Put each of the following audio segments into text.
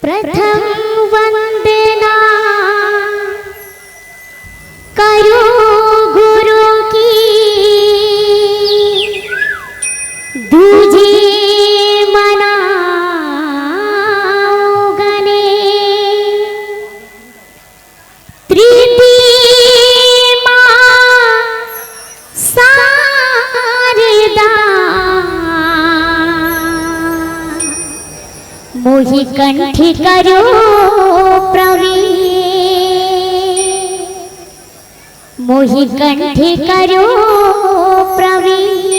प्रथम वंदना करो गुरु की, दूजे मनाओ गणेश, तृतीय मां शारदा, मोहि कंठी करो प्रवीण, मोहि कंठी करो प्रवीण।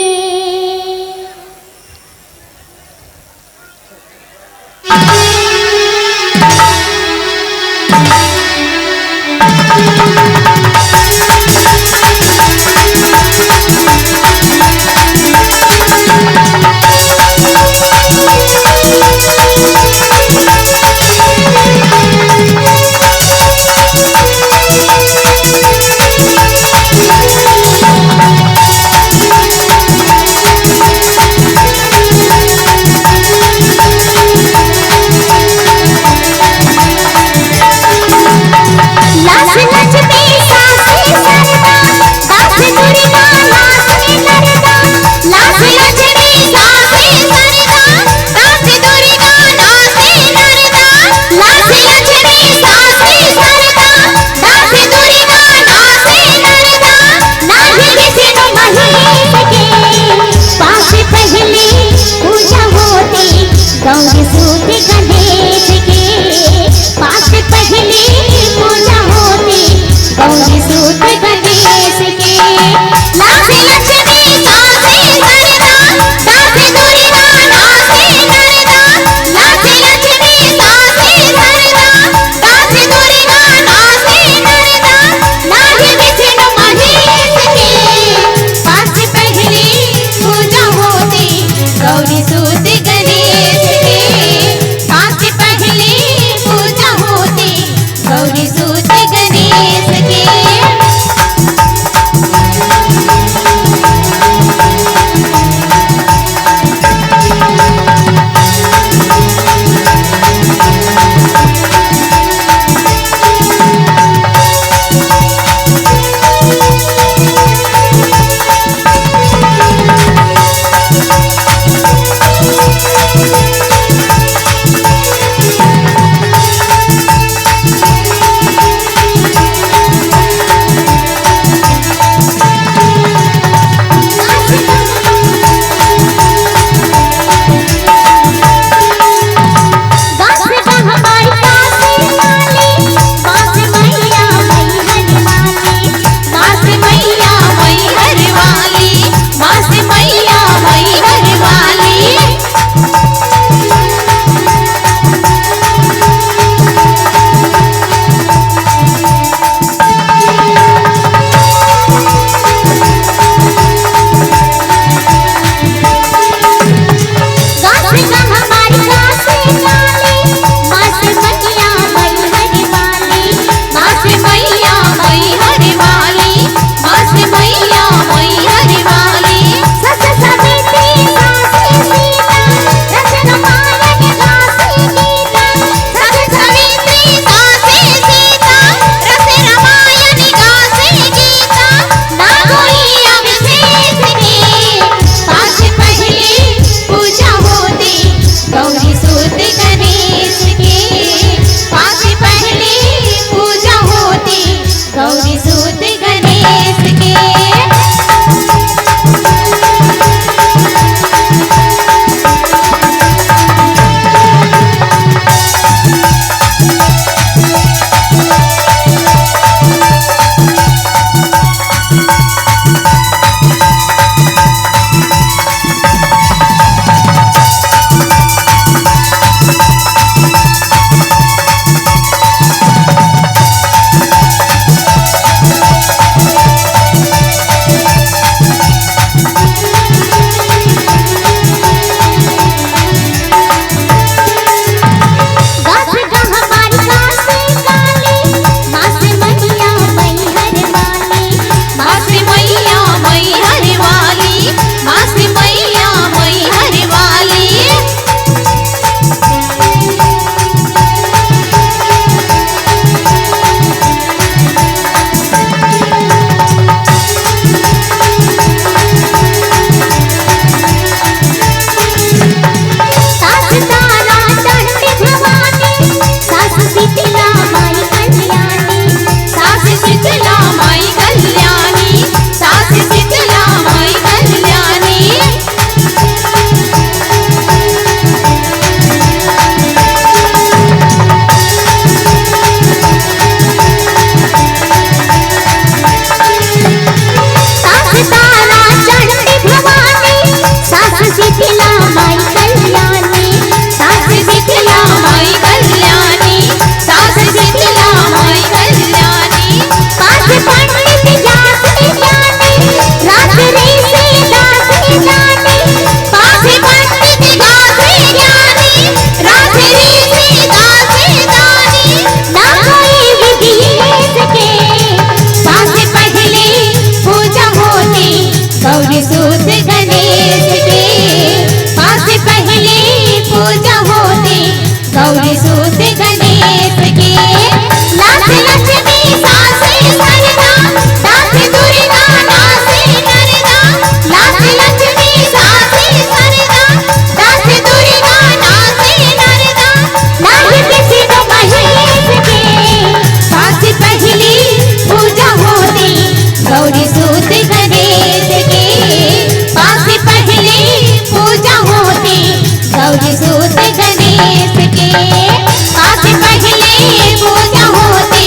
पास पहले पूजा होती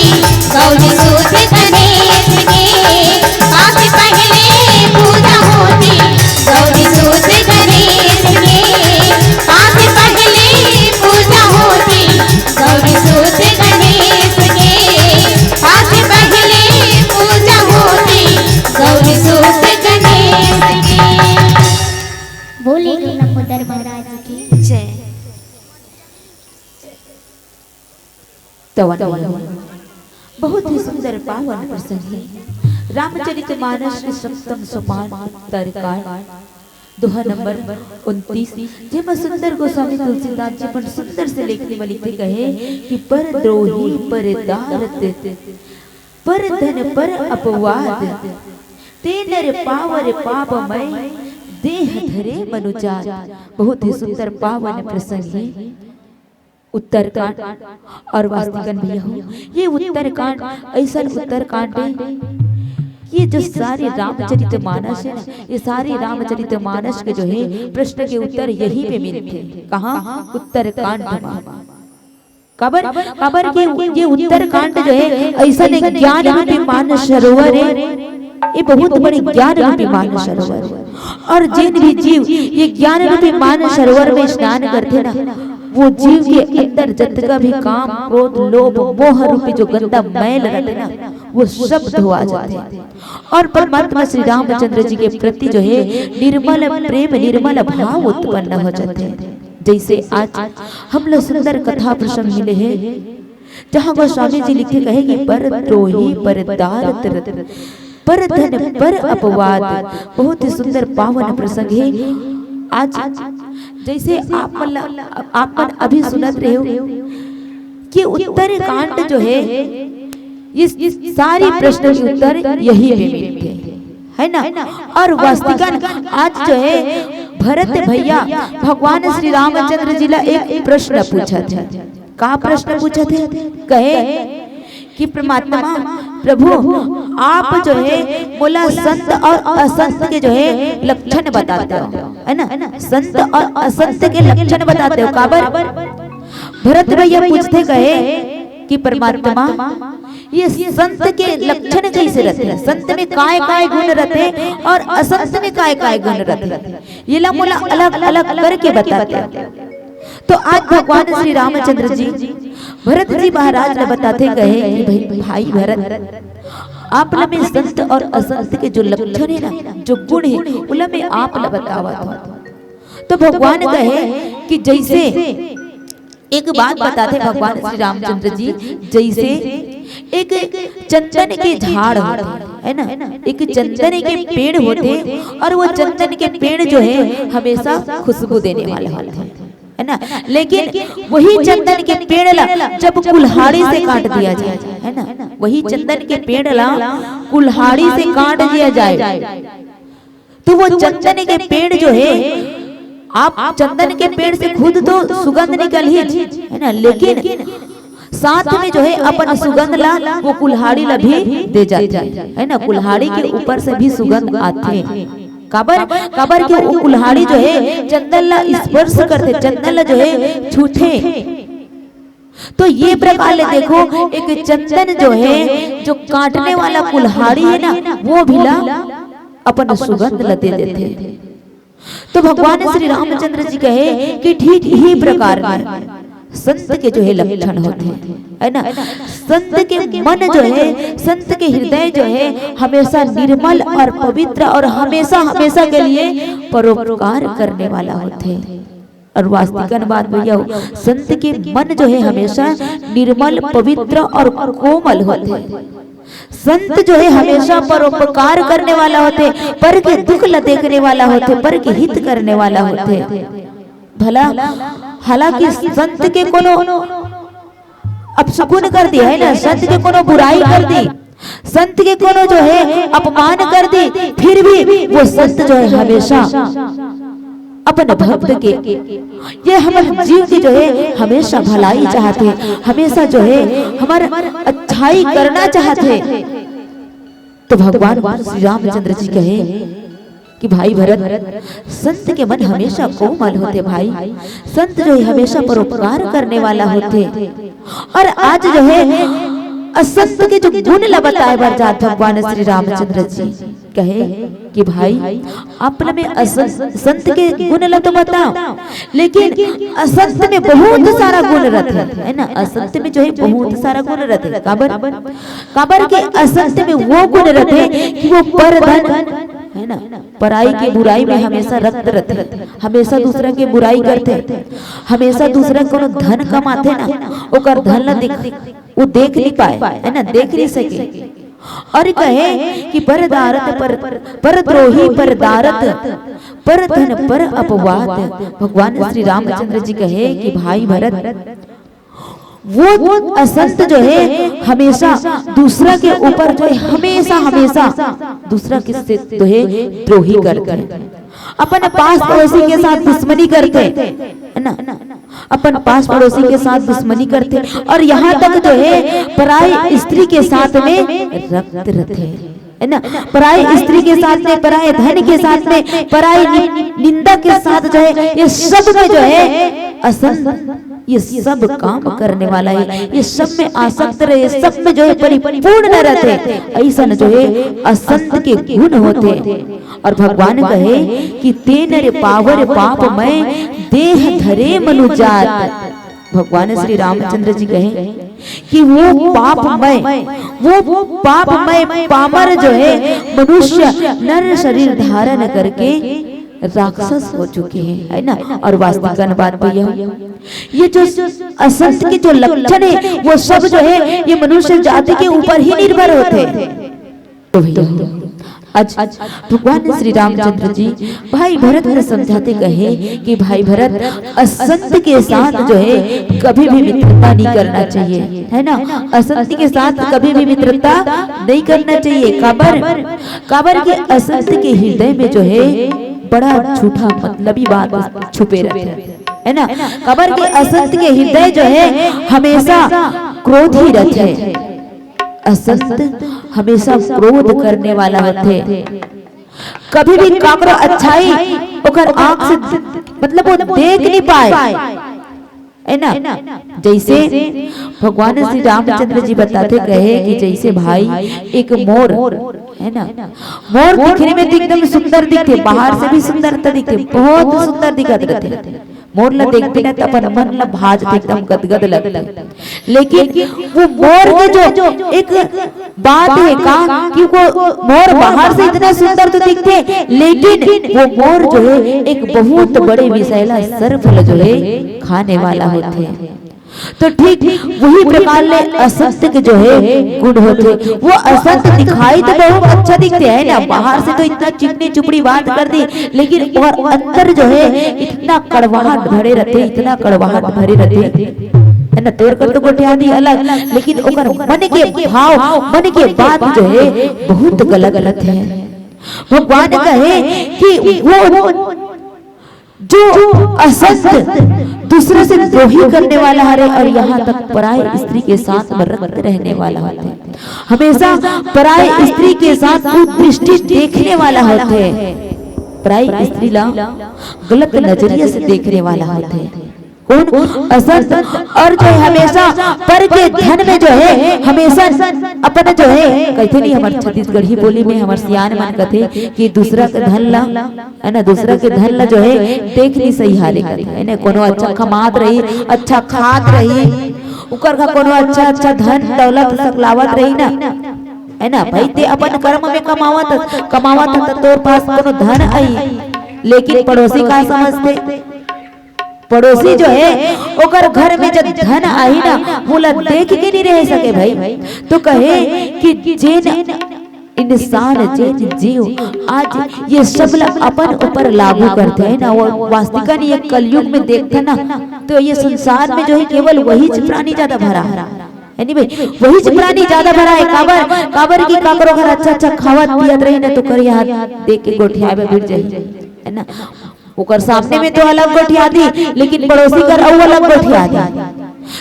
गौरी सूत गणेश के। पास पहले पूजा होती गौरी सूत गणेश के। पास पहले पूजा होती गौरी सूत गणेश के। पास पहले पूजा होती गौरी सूत गणेश के। बोले नमोदर महाराज की जय। बहुत ही सुंदर पावन प्रसंग है। रामचरितमानस के सप्तम सोपान उत्तरकांड दोहा नंबर 29 जेमा सुंदर गोस्वामी तुलसीदास जी पर सुंदर से लिखने वाली लिखते कहे कि पर द्रोही पर दारत पर धन पर अपवाद ते नर पावर पापमय देह धरे मनुजात। बहुत ही सुंदर पावन प्रसंग है उत्तरकांड। और वास्तविकन भैया हो ये उत्तरकांड ऐसा उत्तरकांड है, ये जो सारे रामचरितमानस है ना, ये सारे रामचरितमानस के जो है प्रश्न के उत्तर यहीं पे मिलते हैं। कहाँ? उत्तरकांड में। कबर के ये उत्तरकांड जो है ऐसा ज्ञान रूपी मानस सरोवर है। ये बहुत बड़े ज्ञान रूपी मानस सरोवर है। और जिन भी जीव ये ज्ञान रूपी मानस सरोवर में स्नान करते ना, वो जीव के अंदर जितना भी काम क्रोध लोभ मोह रूपी जो गंदा मैल रहते ना, वो सब धोआ जाते हैं। और परमात्मा श्री रामचंद्र जी के प्रति जो है निर्मल प्रेम निर्मल भाव उत्पन्न हो जाते हैं। जैसे आज हम लोग सुंदर कथा प्रसंग मिले हैं जहाँ गोस्वामी जी लिखे कहे कि पर द्रोही पर दारत पर धन पर अपवाद। बहुत ही सुंदर पावन प्रसंग है। आज जैसे आप अभी सुनत रहे हो कि उत्तरकांड जो है इस सारी प्रश्न के उत्तर यही पे मिलते हैं, है ना। और वास्तविकन आज जो है भरत भैया भगवान श्री रामचंद्र जी ला एक प्रश्न पूछा था। का प्रश्न पूछा थे? कहे कि परमात्मा प्रभु आप जो है बोला संत और असंत के जो है लक्षण बताते हो, है ना। संत और असंत के लक्षण बताते हो। काबर भरत भैया पूछते कहे कि परमात्मा ये संत के लक्षण कैसे रहते हैं? संत में काय काय गुण रहते हैं और असंत में काय काय गुण रहते हैं, ये ला मोला अलग अलग करके बताते हैं। तो आज भगवान श्री रामचंद्र जी भरत जी महाराज ने बताते कहे कि भाई भरत आप में संत और असंत के जो लक्षण है ना, जो गुण है उला में आप बतावा था। तो भगवान कहे कि जैसे एक बात बताते भगवान श्री रामचंद्र जी, जैसे एक चंदन के झाड़ होते है ना, एक चंदन के पेड़ होते और वो चंदन के पेड़ जो है हमेशा खुशबू देने वाले होते हैं, है ना। लेकिन वही चंदन के पेड़ ला जब कुल्हाड़ी से काट दिया जाए, है ना, वही चंदन के पेड़ ला कुल्हाड़ी से काट दिया जाए तो वो चंदन के पेड़ जो है, आप चंदन के पेड़ से खुद तो सुगंध निकल ही, है ना, लेकिन साथ में जो है अपन सुगंध ला वो कुल्हाड़ी ला भी दे जाते है ना। कुल्हाड़ी के ऊपर से भी सुगंध आते हैं। कबर के वो कुल्हाड़ी जो है चंदन ला स्पर्श करते, चंदन ला जो है छूते। तो ये प्रकार ले देखो एक चंदन जो है जो काटने वाला कुल्हाड़ी है ना, वो भी ला अपन सुगंध ला दे देते। तो भगवान श्री रामचंद्र जी कहे कि ठीक ही प्रकार में संत के जो है लक्षण होते हैं, है ना। संत के मन जो है, संत के हृदय जो है हमेशा निर्मल और पवित्र और हमेशा हमेशा के लिए परोपकार करने वाला होते हैं। और वास्तविक बात भैया, संत के मन जो है हमेशा निर्मल पवित्र और कोमल होते हैं। संत जो है हमेशा परोपकार करने वाला होते, पर के दुख ल देखने वाला होते, पर के हित करने वाला होते। भला हालांकि संत के कोनो अपशकुन कर दिया है ना, संत के कोनो बुराई कर दी, संत के कोनो जो है अपमान कर दी, फिर भी वो संत जो है हमेशा अपन भक्त के ये हमारे जीव की जो है हमेशा भलाई चाहते, हमेशा जो है हमारा अच्छाई करना चाहते। तो भगवान श्री रामचंद्र जी कहे कि भाई भरत, संत के मन हमेशा कोमल होते भाई, संत जो है हमेशा परोपकार करने वाला होते। और आज जो है असंत के जो गुण ला बताए बर जात भगवान श्री रामचंद्र जी कहे कि भाई अपने में संत के गुण ला तो बताओ, लेकिन असंत में बहुत सारा गुण रहते है ना। असंत में जो है बहुत सारा गुण रहते, काबर के असंत में वो गुण रहते कि वो परधन है ना, पराई के बुराई में हमेशा रक्त रहते, हमेशा दूसरा के बुराई करते, हमेशा दूसरा को धन कमाते ना, ओकर धन ला वो देख नहीं पाए है ना, देख नहीं सके। और कहे कि परदारत परद्रोही परदारत परधन पर अपवाद। भगवान श्री रामचंद्र जी कहे कि भाई भरत, वो असंत जो है हमेशा दूसरा के ऊपर जो है हमेशा दूसरा के से जो है द्रोही करते हैं, अपन पास पड़ोसी के साथ दुश्मनी करते है ना, अपन पास पड़ोसी के साथ दुश्मनी करते, और यहाँ तक जो है पराई स्त्री के साथ में रक्त रहते है ना, पराई स्त्री के साथ में, पराई धन के साथ में, पराई निंदा के साथ जो है, ये सब में जो है असंत ये सब काम करने वाला है, ये सब में आसक्त रहे, सब में जो है परिपूर्ण न रहते, ऐसा जो है असंत के गुण होते। और भगवान कहे कि तेन रे पावर पाप में देह धरे मनुजात। भगवान श्री रामचंद्र जी कहे कि वो पापमय पामर जो है मनुष्य नर शरीर धारण करके राक्षस हो चुके हैं है ना। और वास्तविक बात तो ये जो असंत के जो लक्षण है वो सब जो है ये मनुष्य जाति के ऊपर ही निर्भर होते हैं। तो भैया आज भगवान श्री रामचंद्र जी भाई भरत को समझाते कहे कि भाई भरत, असंत के साथ जो है कभी भी मित्रता नहीं करना चाहिए है ना, असंत के साथ कभी भी मित्रता नहीं करना चाहिए। काबर के असंत के हृदय में जो है बड़ा झूठा मतलबी बात छुपे रहते है ना। काबर के असंत के हृदय जो है हमेशा क्रोध ही रहते हैं, असंत हमेशा क्रोध करने वाला होते, कभी भी काकरो अच्छाई ओकर आंख से मतलब वो देख नहीं पाए है ना। जैसे भगवान श्री रामचंद्र जी बताते कहे कि जैसे भाई एक मोर है ना, मोर दिखने में एकदम सुंदर दिखते, बाहर से भी सुंदरता दिखते, बहुत सुंदर दिखत रहते, मोर ला देखते ना तो अपन मन ला भाज एकदम गदगद लगता। लेकिन वो मोर के जो एक बात है का कि वो मोर बाहर से इतना सुंदर तो दिखते, लेकिन वो मोर जो है एक बहुत बड़े विषैला सर्पफल जो है खाने वाला होते हैं। तो ठीक वही प्रकार ले असंत के जो है गुण होते, वो असंत दिखाई तो बहुत अच्छा दिखते है ना, बाहर से तो इतना चिकनी चुपड़ी बात कर दी, लेकिन और अंदर जो है इतना कड़वाहट भरे रहते, इतना कड़वाहट भरे रहते है ना। तोड़ कर तो गोटिया दी अलग, लेकिन ओकर मन के भाव मन के बात जो है बहुत गलत है। भगवान कहे कि वो जो असंत दूसरे से द्रोही करने वाला है और यहाँ तक पराई स्त्री के साथ रक्त रहने वाला होता है, हमेशा पराई स्त्री के साथ कुदृष्टि देखने वाला होता है, पराई स्त्री ला गलत नजरिए से देखने वाला होता है कौन, असंत। और जो हमेशा पर के धन में जो है हमेशा अपने जो है कहते नहीं, हमारे छत्तीसगढ़ी बोली में हमारे सियान मन कहते कि दूसरा के धन ला है ना, दूसरा के धन ला जो है देख नहीं सही हारे है ना, कोनो अच्छा कमात रही, अच्छा खात रही, उकर का कोनो अच्छा धन दौलत सकलावत रही ना है ना। भाई ते अपन कर्म में कमावत तो तोर पास कोनो धन आई, लेकिन पड़ोसी का समझते, पड़ोसी जो है ओकर घर में जब धन आई ना बोला देख के नहीं रह सके भाई। तो कहे कि जेन इंसान जेन जीव आज ये सब अपन ऊपर लागू करते हैं ना, वो वास्तविक ये कलयुग में देखते ना तो ये संसार में जो है केवल वही प्राणी ज्यादा भरा है नहीं भाई, वही प्राणी ज्यादा भरा है। काबर की काकरो घर अच्छा खावत पियत रही ना तो कर यहाँ देख के गोठिया में भिड़ जाए है ना, ओकर सामने में तो अलग गोठिया दी, लेकिन पड़ोसी कर और अलग गोठिया दी।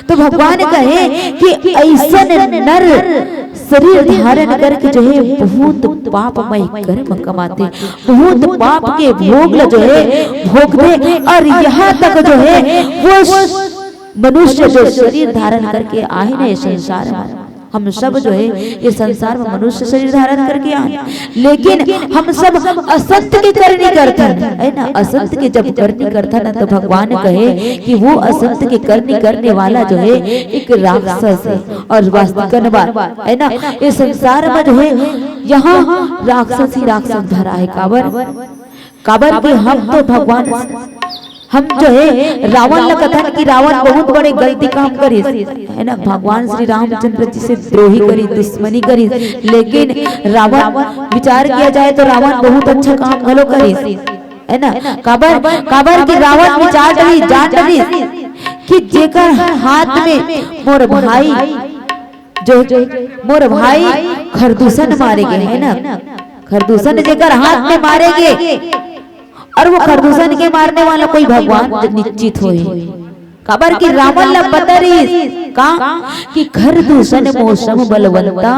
तो भगवान कहे कि ऐसा नर शरीर धारण करके जो है बहुत पापमय कर्म कमाते, बहुत पाप के भोग जो है भोगते, और यहाँ तक जो है वो मनुष्य जो शरीर धारण करके आए ना इस संसार में, हम सब जो है ये संसार में मनुष्य शरीर धारण करके आए, लेकिन हम सब असंत की करनी करते है ना। असंत के जब करनी करता ना तो भगवान कहे कि वो असंत के करनी करने वाला जो है एक राक्षस है और वास्तविक बात है ना। इस संसार में जो है यहाँ राक्षस ही राक्षस धरा है। काबर के हम तो भगवान, हम जो है रावण ने कथन कि रावण बहुत बड़े गलती काम करी है ना, भगवान श्री रामचंद्र जी से द्रोही करी, दुश्मनी करी, लेकिन रावण विचार किया जाए तो रावण बहुत अच्छा काम भलो करी है ना। काबर की रावण विचार करी जान करी कि जेकर हाथ में मोर भाई जो मोर भाई खरदूषण मारेगे है ना, खरदूषण जेकर हाथ में मारेगे और वो खरदूषण के मारने वाला कोई भगवान निश्चित होए। खबर की रावण ला पता रही का कि खरदूषण मौसम बलवंता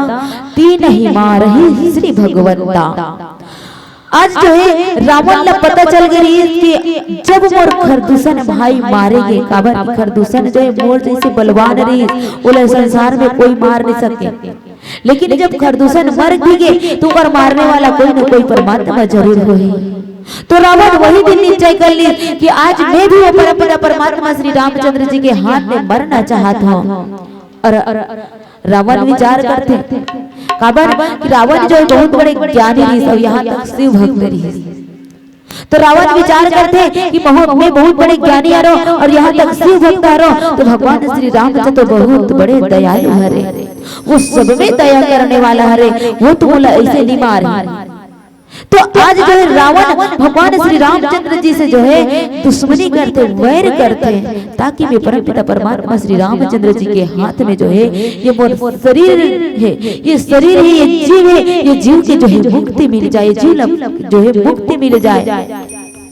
तीन ही मारही श्री भगवंता। आज जो है रावण ला पता चल गई कि जब मोर खरदूषण भाई मारेंगे, काबर खरदूषण जो है मोर जैसे बलवान रही बोले संसार में कोई मार नहीं सके, लेकिन जब खरदूषण मर भी गए तो कर मारने वाला कोई न कोई परमात्मा जरूर होई। तो रावण वही दिन निश्चय कर ली कि आज मैं भी वो परमपिता परमात्मा श्री रामचंद्र जी के हाथ में मरना चाहता हूँ। और रावण विचार करते काबर रावण जो बहुत बड़े ज्ञानी रही सब, यहाँ तक शिव भक्त रही, तो रावण विचार करते कि मैं बहुत बड़े ज्ञानी हरो और यहाँ तक शिव भक्त हरो, तो भगवान श्री रामचंद्र तो बहुत बड़े दयालु हरे, वो सब में दया करने वाला हरे, वो तो बोला ऐसे नहीं मारे। तो आज जो है रावण भगवान श्री रामचंद्र जी से जो है दुश्मनी करते, वैर करते, ताकि मैं परमपिता परमात्मा श्री रामचंद्र जी के हाथ में जो है ये मोर शरीर है, ये शरीर है, ये जीव है, ये जीव की जो है मुक्ति मिल जाए, जीव जो है मुक्ति मिल जाए।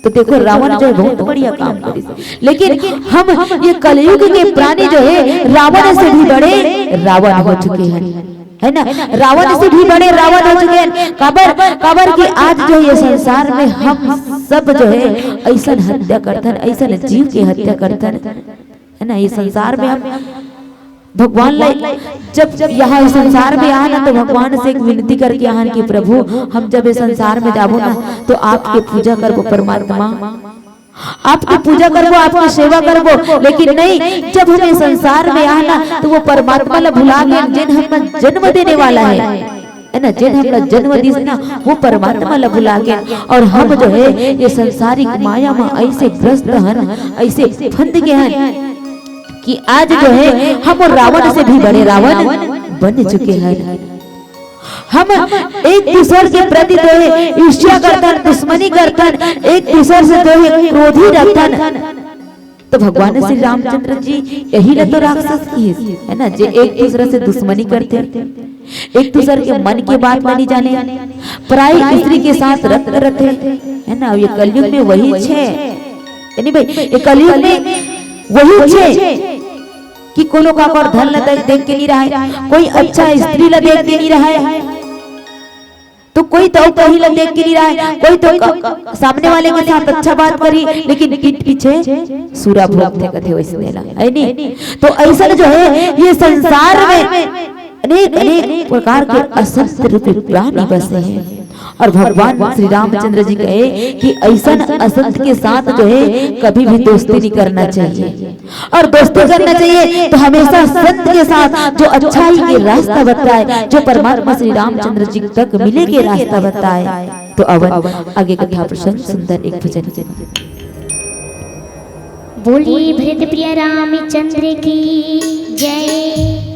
तो देखो रावण जो है बहुत बढ़िया काम करी, लेकिन हम ये कलयुग के प्राणी जो है रावण से भी बड़े रावण हो चुके हैं है ना, रावण से भी बड़े रावण हो चुके हैं। काबर की आज जो ये संसार में हम सब जो है ऐसा हत्या करतन, ऐसा जीव की हत्या करतन है ना। ये संसार में हम भगवान जब यहाँ इस संसार में आना तो भगवान से एक विनती करके आना कि प्रभु हम जब इस संसार में जाबो ना तो आपके पूजा करबो, परमात्मा आपकी पूजा करबो, आपकी सेवा करबो, लेकिन नहीं जब हमें संसार में आना तो वो परमात्मा ला भुला गए जिन हम जन्म देने वाला है ना, जिन हम जन्म दी ना वो परमात्मा ला भुला गए। और हम जो है ये संसारिक माया में ऐसे ग्रस्त हन, ऐसे फंद गए हैं कि आज जो है हम रावण से भी बड़े रावण बन चुके हैं। हम एक दूसरे के प्रति जो है ईर्ष्या करतन, दुश्मनी करतन, एक दूसरे से जो है क्रोधी रखतन। तो भगवान श्री रामचंद्र जी यही ना तो राक्षस की है ना, जो एक दूसरे से दुश्मनी करते, एक दूसरे के मन की बात नहीं जाने, पराई स्त्री के साथ रखते रहते है ना। ये कलयुग में वही छे यानी भाई, ये कलयुग में वही छे कि कोनो का और धन ला देख के नहीं रहा है, कोई अच्छा स्त्री ला देख के नहीं रहा है, तो कोई तो कहीं ला देख के नहीं रहा है, कोई तो सामने वाले के साथ अच्छा बात करी लेकिन पीठ पीछे सूरा भोगते कथे वैसे देला है नहीं। तो ऐसा जो है ये संसार में अनेक अनेक प्रकार के असंत रूपी प्राणी बसे हैं। और भगवान श्री रामचंद्र जी कहे कि ऐसा असंत के साथ जो है कभी भी दोस्ती नहीं करना चाहिए, और दोस्ती करना चाहिए तो हमेशा संत के साथ जो अच्छाई के रास्ता बताए, जो परमात्मा श्री रामचंद्र जी तक मिले के रास्ता बताए। तो अब आगे कथा प्रसंग सुंदर एक भजन बोलिए भरत प्रिय रामचंद्र की जय।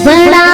बड़ा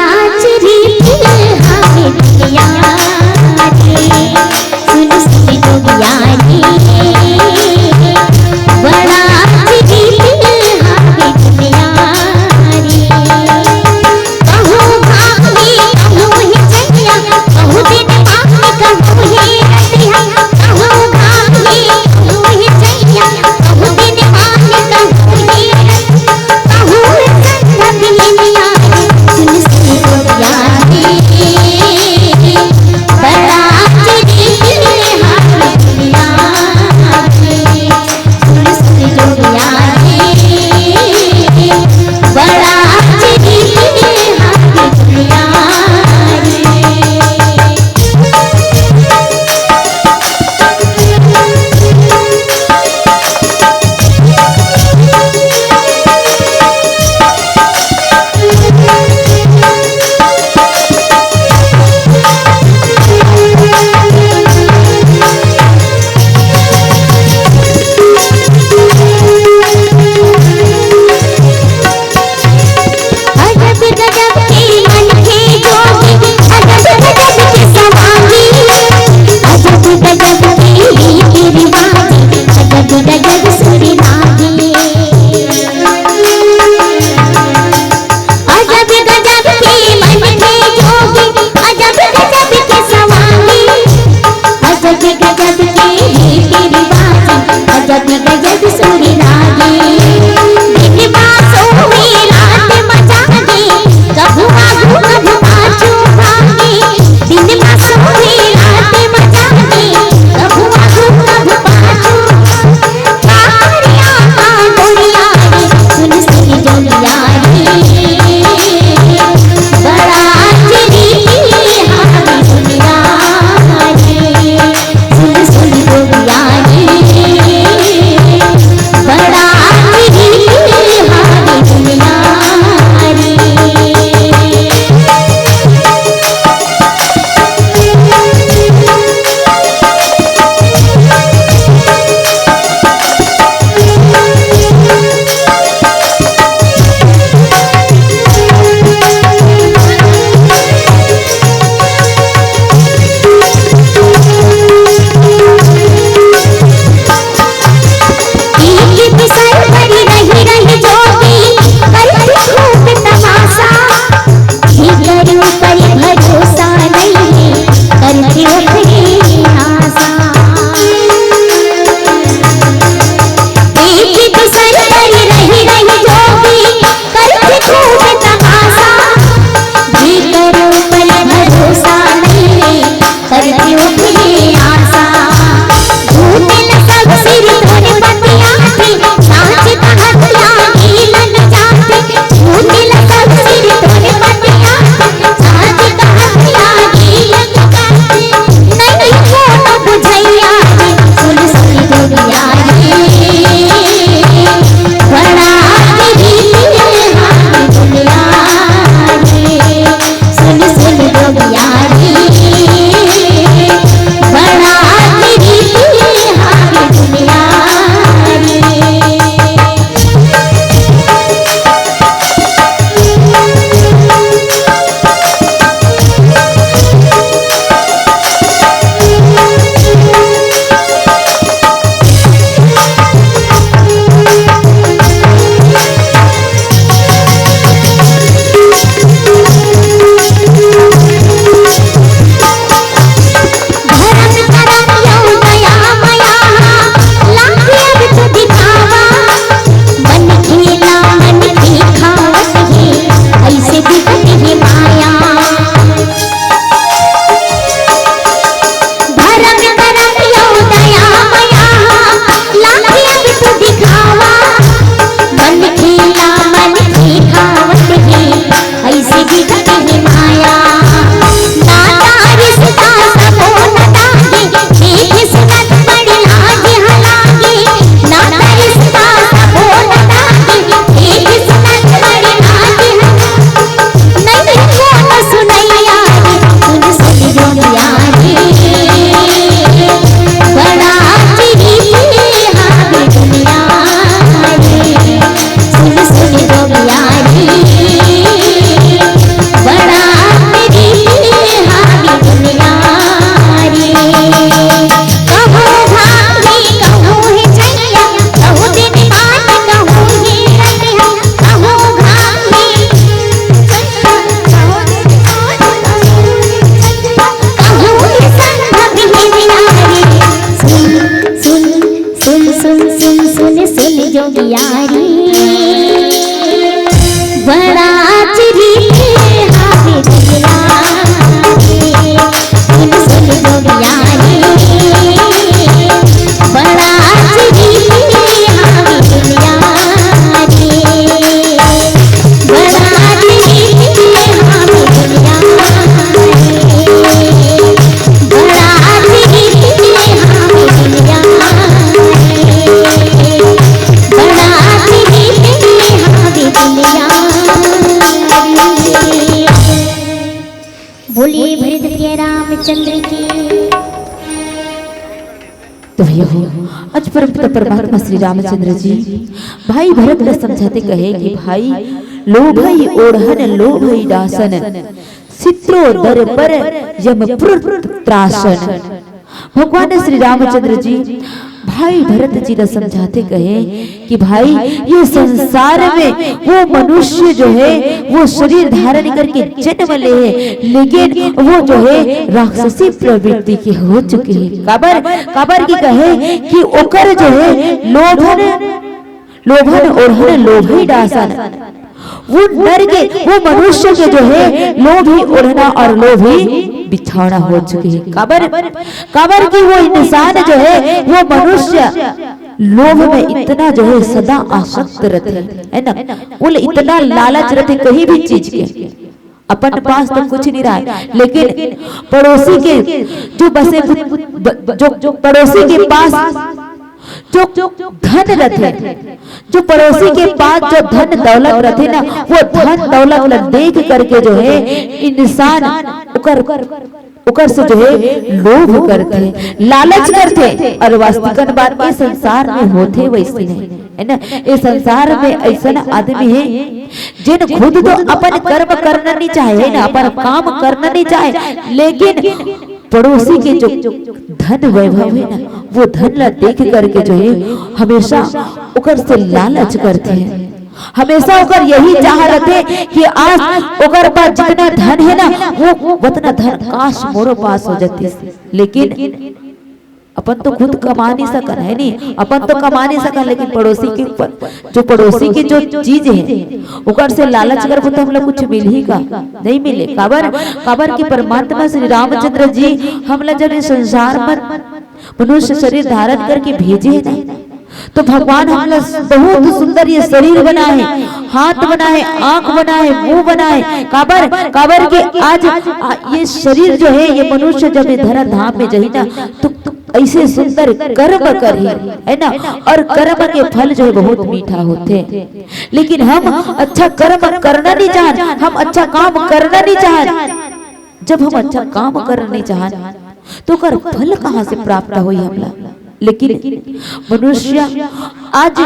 तेरे ऊपर भरोसा नहीं करती हूँ तेरी आशा झूठे न सब सिर धोने पतिया थी सांच कहा त्यागी लग जाते झूठे न सब सिर धोने पतिया सांच कहा त्यागी लग जाते नहीं कौन बुझैया सुन सुन दुनिया बड़ा तेरी हाथ दुनिया सुन सुन दुनिया बड़ा तेरी हाथ दुनिया बोलिए भरत प्रिय रामचंद्र की। तो भैया आज परमपिता परमात्मा श्री रामचंद्र जी भाई भरत ने समझाते कहे कि भाई लोभई ओढ़न लोभई दासन चित्रो दर पर यमपुर त्रासन। भगवान श्री रामचंद्र जी भाई भरत जी ने समझाते कहे कि भाई ये संसार में वो मनुष्य जो है वो शरीर धारण करके जन्म ले है, लेकिन वो जो है राक्षसी प्रवृत्ति के हो चुके हैं। काबर की कहे कि ओकर जो है लोभन ओढ़न लोभी दासन, वो नर के वो मनुष्य के जो है लोभी ओढ़ना और लोभी बिछौना हो चुके हैं। काबर की वो इंसान जो है वो मनुष्य लोभ में इतना जो है सदा आसक्त रहते है ना, वो इतना लालच रहते कहीं भी चीज के। अपन पास तो कुछ नहीं रहा, लेकिन पड़ोसी के जो बसे जो पड़ोसी के पास जो धन रहते, जो पड़ोसी के पास जो धन दौलत रहते ना, वो धन दौलत देख करके जो है इंसान उकर से जो है लोभ करते, लालच करते। और वास्तविक बात ये संसार में होते वैसे नहीं है ना। ये संसार में ऐसा आदमी है जिन खुद तो अपन कर्म करना नहीं चाहे ना, अपन काम करना नहीं चाहे, लेकिन पड़ोसी के जो धन वैभव है ना, वो धन ला देख करके जो है हमेशा उकर से लालच करते हैं। हमेशा ओकर यही चाह रहते कि आज ओकर पास जितना धन है ना, वो उतना धन काश मोरो पास हो जाती, लेकिन अपन तो खुद कमा नहीं सकन है नहीं, अपन तो कमा नहीं सकन, लेकिन पड़ोसी के ऊपर जो पड़ोसी की जो चीज है ओकर से लालच करबो तो हमला कुछ मिल ही का नहीं मिले। काबर की परमात्मा श्री रामचंद्र जी हमला जब इस संसार पर मनुष्य शरीर धारण करके भेजे है ना, तो भगवान हमला बहुत सुंदर ये शरीर बनाए, हाथ बनाए, आंख बनाए, मुंह बनाए। काबर के आज ये शरीर जो है ये मनुष्य जब धरा धाम में जाही ना तो ऐसे सुंदर कर्म करी है ना, और कर्म के फल जो है बहुत मीठा होते। लेकिन हम अच्छा कर्म करना नहीं चाहते, हम अच्छा काम करना नहीं चाहते। जब हम अच्छा काम करना नहीं चाहते तो कर फल कहाँ से प्राप्त हुई हमला। लेकिन मनुष्य आज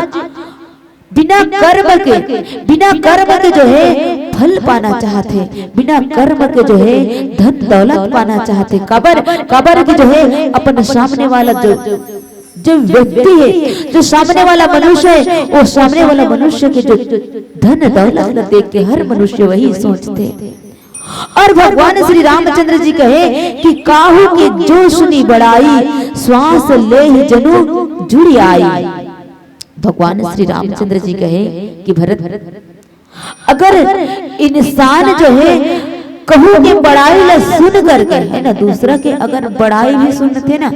बिना कर्म के जो है फल पाना चाहते, बिना कर्म के जो है धन दौलत पाना चाहते। काबर की जो है अपन सामने वाला जो व्यक्ति है, जो सामने वाला मनुष्य है, वो सामने वाला मनुष्य के जो धन दौलत देख के हर मनुष्य वही सोचते। और भगवान श्री रामचंद्र जी कहे कि काहू के जो सुनी बड़ाई, श्वास ले जनु जुड़ी आई। भगवान श्री रामचंद्र जी कहे कि भरत, अगर इंसान जो है कहू के बड़ाई ला सुन करके है ना, दूसरा के अगर बड़ाई भी सुनते ना,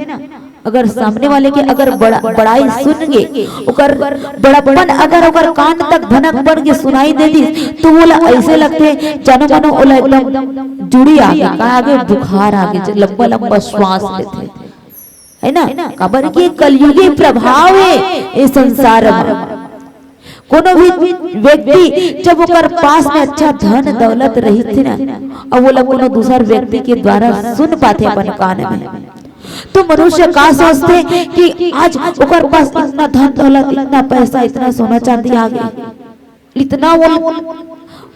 अगर सामने वाले के अगर बड़ाई सुनगे, ओकर बड़प्पन अगर ओकर कान तक धनक पड़ के सुनाई देती तो वो ऐसे लगते जानो मानो ओला एकदम जुड़ी आगे बुखार आगे लंबा लंबा श्वास लेते है ना। काबर की कलयुगी प्रभाव है इस संसार में। कोनो भी व्यक्ति जब ओकर पास में अच्छा धन दौलत रही थी ना, और वो लोग कोनो दूसर व्यक्ति के द्वारा सुन पाते अपन कान में, तो मनुष्य का सोचते कि आज ओकर पास इतना धन दौलत, इतना पैसा, इतना सोना चांदी आ गया, इतना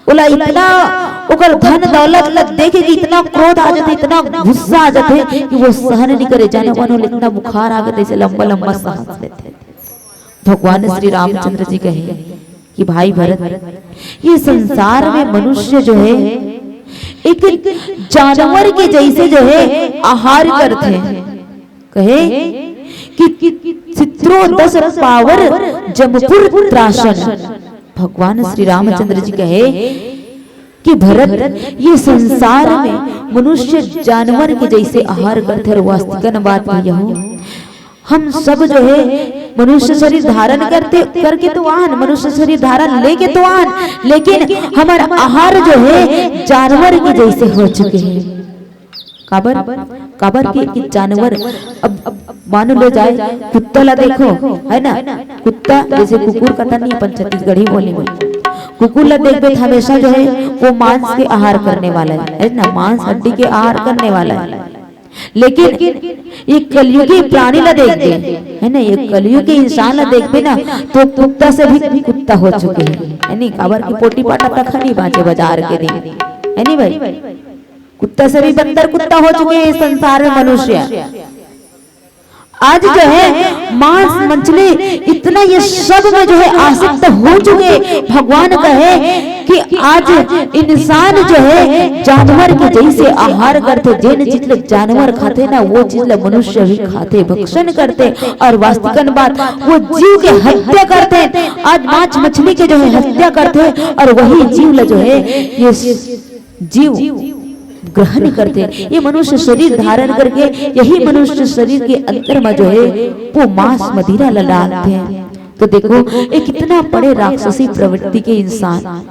ओला इतना ओकर धन दौलत लग देखे कि इतना क्रोध आ जाते, इतना गुस्सा आ जाते कि वो सहन नहीं करे, जाने वालों इतना बुखार आ गया, लंबा लंबा सांस लेते। भगवान श्री रामचंद्र जी कहे कि भाई भरत, ये संसार में मनुष्य जो है एक जानवर के जैसे जो है आहार करते हैं। कहे कि चित्रो 10 पावर जमपुर त्रासन। भगवान श्री रामचंद्र जी कहे कि भरत, ये संसार में मनुष्य जानवर के जैसे आहार करते हैं। वास्तविक बात यह हो, हम सब जो है मनुष्य शरीर धारण करके तो आन, मनुष्य शरीर धारण लेके तो आन, लेकिन हमारा आहार जो है जानवर के जैसे हो चुके हैं। काबर की जानवर अब मानो ले जाए कुत्ता ला देखो है ना, कुत्ता जैसे कुकुर का नहीं, अपन छत्तीसगढ़ी बोली में कुकुर ला देख हमेशा जो है वो मांस के आहार करने वाला है ना, मांस हड्डी के आहार करने वाला है। लेकिन ये कलयुगी प्राणी ला देखते है ना, ये कलयुगी इंसान ला देखते ना तो कुत्ता से भी कुत्ता हो चुके हैं है नहीं। काबर की पोटी पाटा तक नहीं बांचे बाजार के दिन है नहीं भाई, कुत्ता से भी बंदर कुत्ता हो चुके हैं संसार में मनुष्य। आज जो है मांस मछली इतना ये सब में जो है आसक्त हो चुके। भगवान कहे कि आज इंसान जो है जानवर के जैसे आहार करते, जिन चीज जानवर खाते ना वो चीज मनुष्य भी खाते, भक्षण करते। और वास्तविक बात वो जीव के हत्या करते, आज मांस मछली के जो है हत्या करते, और वही जीव जो है ये जीव ग्रहण करते। ये मनुष्य शरीर धारण करके यही मनुष्य शरीर के अंदर में जो है वो मांस मदिरा डालते हैं। तो देखो ये कितना बड़े राक्षसी प्रवृत्ति के इंसान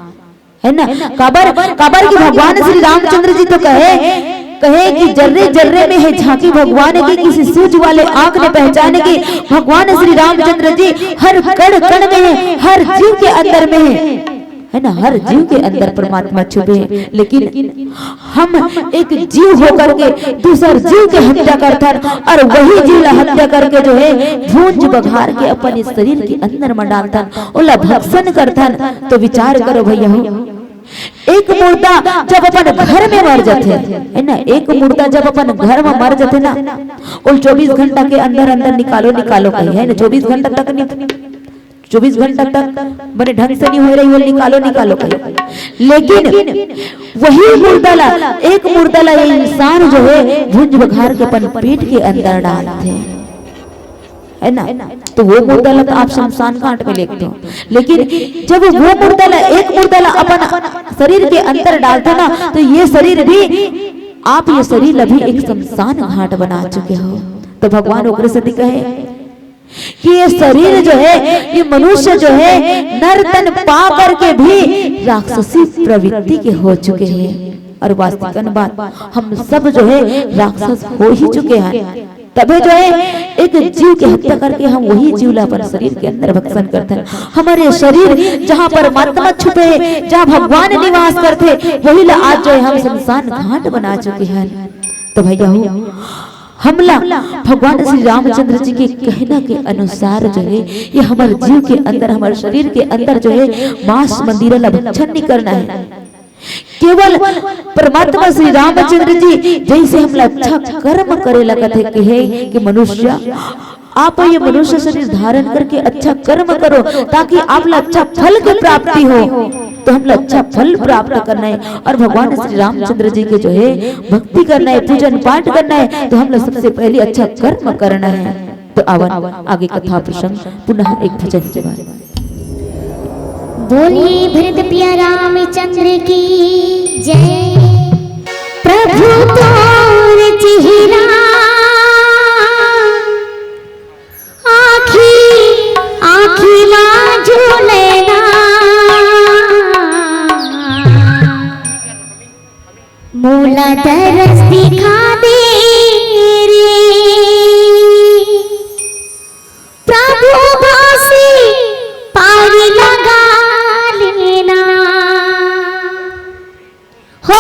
है ना। काबर की भगवान श्री रामचंद्र जी तो कहे कि जर्रे जर्रे में है झांकी भगवान की, किसी सूझ वाले आंख ने पहचाने की। भगवान श्री रामचंद्र जी हर कण कण में है, हर जीव के अंदर में है ना, हर जीव के अंदर परमात्मा छुपे हैं। लेकिन हम एक जीव होकर के दूसर जीव के हत्या करते, और वही जीव ला हत्या करके जो है भूंज बघार के अपने शरीर के अंदर में डालता, ओला भक्षण करता। तो विचार करो भैया, एक मुर्दा जब अपन घर में मर जाते है ना, एक मुर्दा जब अपन घर में मर जाते ना, और 24 घंटा के अंदर अंदर निकालो कही है ना, 24 घंटा तक नहीं, 24 घंटा तक बड़े ढंग से नहीं हो रही, वो निकालो कहीं। लेकिन वही मुर्दाला एक मुर्दाला ये इंसान जो है भुंज बघार के अपन पेट के अंदर डालते हैं है ना, तो वो मुर्दा तो आप शमशान घाट में लेते हो, लेकिन जब वो मुर्दा एक मुर्दा अपन शरीर के अंदर डालते ना, तो ये शरीर भी आप ये शरीर अभी एक शमशान घाट बना चुके हो। तो भगवान उग्र सती कहे कि ये शरीर जो है, ये मनुष्य जो है नर तन पा करके भी राक्षसी प्रवृत्ति के हो चुके हैं। और वास्तविक बात, हम सब जो है राक्षस हो ही चुके हैं। तबे जो है एक जीव की हत्या करके हम वही जीवला पर शरीर के अंदर भक्षण करते हैं। हमारे शरीर जहाँ परमात्मा छुपे है, जहाँ भगवान निवास करते, वही ला आज जो है हम शमशान घाट बना चुके हैं। तो भैया हो हमला भगवान श्री रामचंद्र जी के कहना के अनुसार जो है ये हमारे जीव के अंदर, हमारे शरीर के अंदर जो है मांस मंदिर भक्षण नहीं करना है। केवल परमात्मा श्री रामचंद्र जी जैसे हम अच्छा कर्म करे लगत है कि मनुष्य आप ये मनुष्य शरीर धारण करके अच्छा कर्म करो ताकि आप अच्छा फल की प्राप्ति हो। तो हम अच्छा फल प्राप्त करना है और भगवान श्री रामचंद्र जी के जो है भक्ति करना है, पूजन पाठ करना है। तो हम सबसे पहले अच्छा कर्म करना है। तो आवन आगे कथा प्रसंग पुनः एक भजन के बारे में। बोलिए भरत पिया रामचंद्र की जय। प्रभु तोर चेहरा आखी आखी मांझो लेना, मूला तरस दिखा दे रे प्रभु भासी पार लगा लेना। हो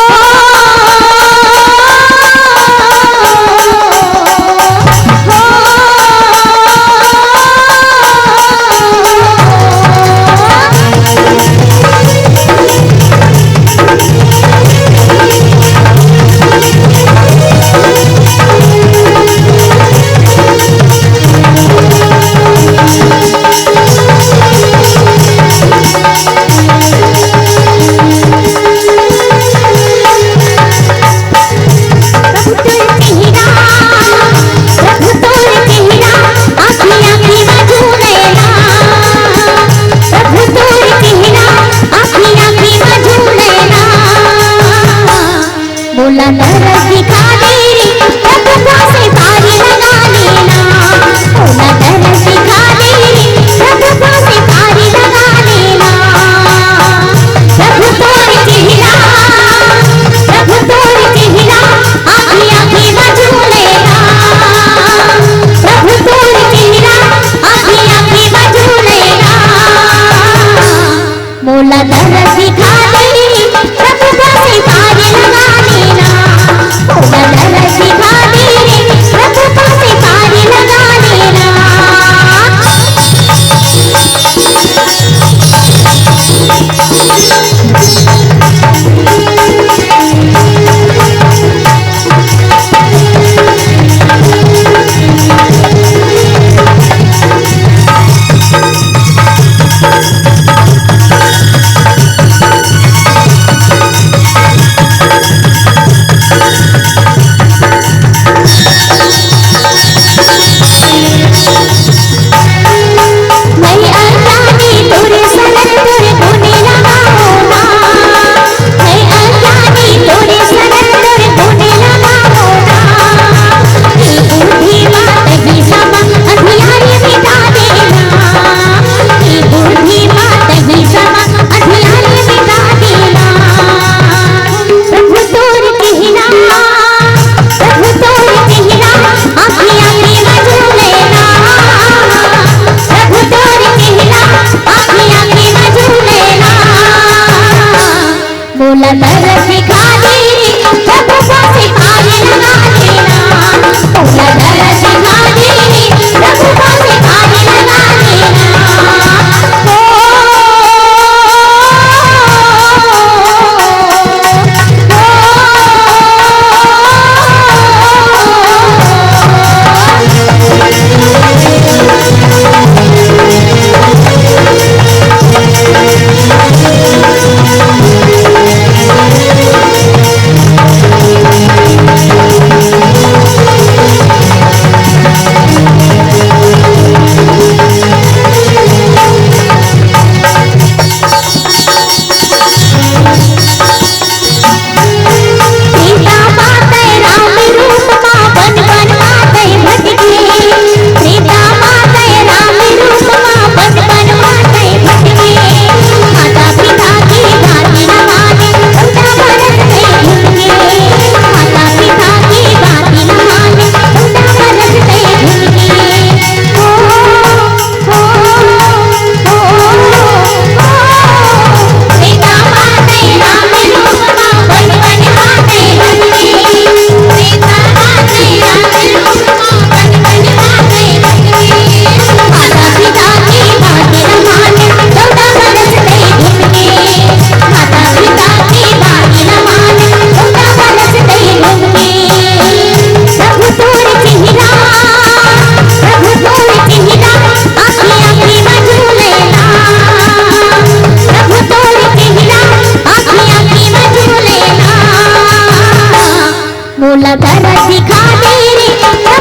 बोला दर्द दिखा दे रे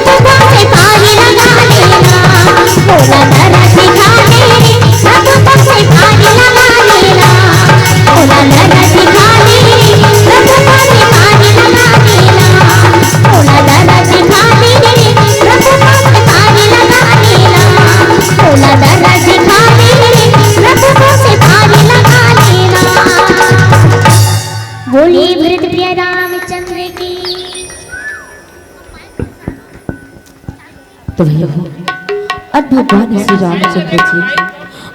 प्रभु से पारी लगा लेना, बोला दर्द दिखा दे रे प्रभु से पारी लगा लेना, बोला दर्द दिखा दे रे प्रभु से पारी लगा लेना, बोला दर्द दिखा दे रे प्रभु से पारी लगा लेना, बोला दर्द दिखा दे रे प्रभु से पारी लगा लेना। बोलिए वृद्ध प्रिय रामचंद्र की। तो भैया अब भगवान श्री रामचंद्र जी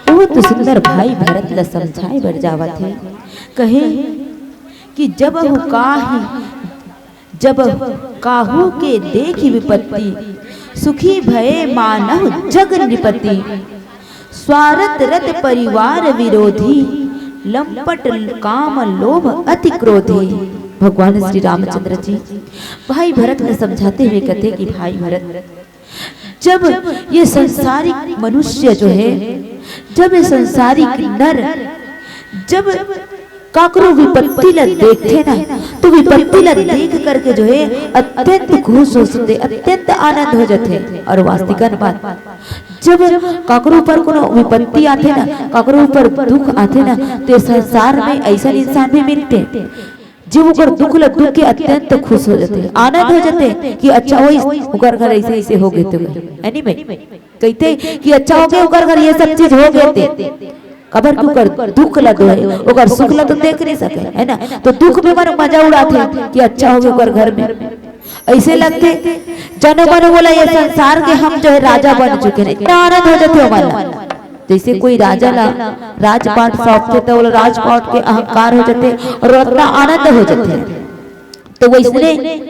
बहुत सुंदर भाई भरत ला समझाए बर जावत है। कहे कि जब काहू के देखी विपत्ति, सुखी भये मानव जग निपति, स्वार्थ रत परिवार विरोधी, लंपट काम लोभ अति क्रोधी। भगवान श्री रामचंद्र जी भाई भरत ने समझाते हुए कहते कि भाई भरत, जब ये संसारिक मनुष्य जो है, जब ये संसारिक नर जब काकरो विपत्ति ला देखते ना, तो विपत्ति ला देख करके जो है अत्यंत खुश हो सकते, अत्यंत आनंद हो जाते। और वास्तविक बात, जब काकरो पर कोनो विपत्ति आते ना, काकरो ऊपर दुख आते ना, तो संसार में ऐसा इंसान भी मिलते जो ओकर दुख ला दुख के अत्यंत खुश हो जाते, आनंद हो जाते कि अच्छा होई ओकर घर ऐसे ऐसे हो गए। तो एनी में कहते कि अच्छा हो गया ओकर घर ये सब चीज हो गए, खबर क्यों कर दुख ला दो है, ओकर सुख ला तो देख नहीं सके है ना, तो दुख में मन मजा उड़ाते कि अच्छा हो गया ओकर घर में। ऐसे लगते जनो मनो बोला ये संसार के हम जो है राजा बन चुके हैं, इतना आनंद हो जाते हमारा। जैसे कोई राजा ला राजपाट सौंपते तो वो राजपाट के अहंकार हो जाते और इतना आनंद हो जाते। तो वैसे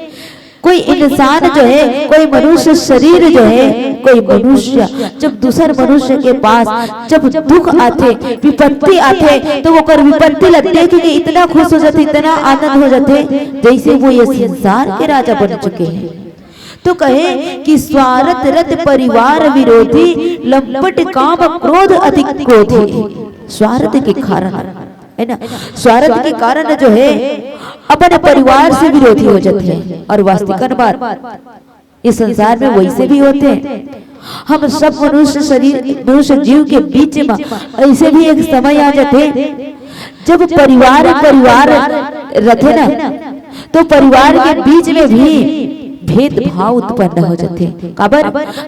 कोई इंसान जो है, कोई मनुष्य शरीर जो है, कोई मनुष्य जब दूसर मनुष्य के पास जब दुख आते, विपत्ति आते, तो वो कर विपत्ति लगते कि इतना खुश हो जाते, इतना आनंद हो जाते जैसे वो ये संसार के राजा बन चुके हैं। तो कहे कि स्वार्थ रत परिवार विरोधी, लंपट काम क्रोध अधिक क्रोधी। स्वार्थ के कारण है ना, स्वार्थ के कारण जो है अपने परिवार से विरोधी हो जाते हैं। और वास्तविक बात इस संसार में वैसे भी होते हैं। हम सब मनुष्य जीव के बीच में ऐसे भी एक समय आ जाते जब परिवार रहते ना, तो परिवार के बीच में भी भेदभाव उत्पन्न हो जाते।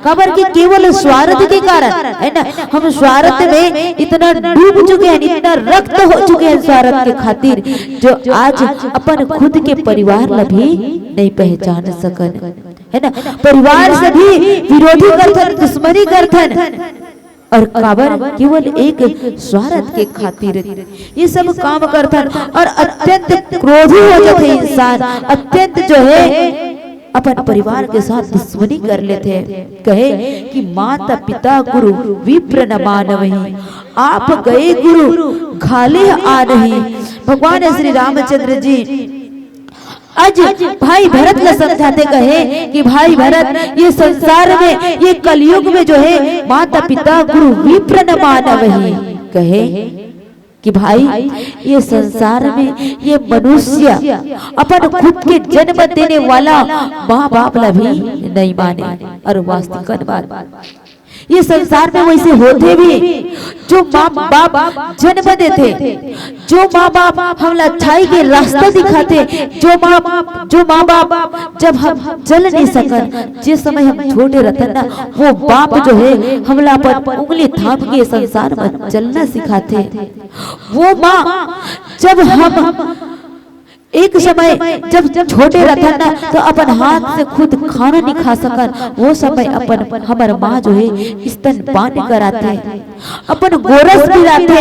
खबर कि केवल स्वार्थ के कारण है ना, हम स्वार्थ में इतना डूब चुके हैं, इतना रक्त हो चुके हैं स्वार्थ के खातिर, जो आज अपन खुद के परिवार ला भी नहीं पहचान सकन है ना। परिवार से भी विरोधी करथन, दुश्मनी करथन, और काबर केवल एक स्वार्थ के खातिर ये सब काम करथन। और अत्यंत क्रोधी हो जाते इंसान, अत्यंत जो है अपन परिवार के साथ दुश्मनी कर लेते हैं। कहे कि माता पिता गुरु विप्र न मानवहि, आप गए गुरु घाले आ नहीं। भगवान श्री रामचंद्र जी आज भाई भरत ने समझाते कहे कि भाई भरत, ये संसार में, ये कलयुग में जो है माता पिता गुरु विप्र न मानवहि। कहे कि भाई ये संसार में ये मनुष्य अपन खुद के जन्म देने वाला माँ बाप ला भी नहीं माने। और वास्तविक बात ये संसार में वैसे होते भी जो माँ बाप जन्म देते, जो माँ बाप हम अच्छाई के रास्ता दिखाते, जो माँ बाप जब हम चल नहीं सकन, जिस समय हम छोटे रहते ना, वो बाप जो है हमला पर उंगली थाम के संसार में चलना सिखाते। वो माँ जब हम एक समय जब छोटे रहते ना, तो अपन हाथ से खुद खाना नहीं खा सकन, वो समय अपन हमारे माँ जो है स्तनपान कराते, अपन गोरस पिलाते,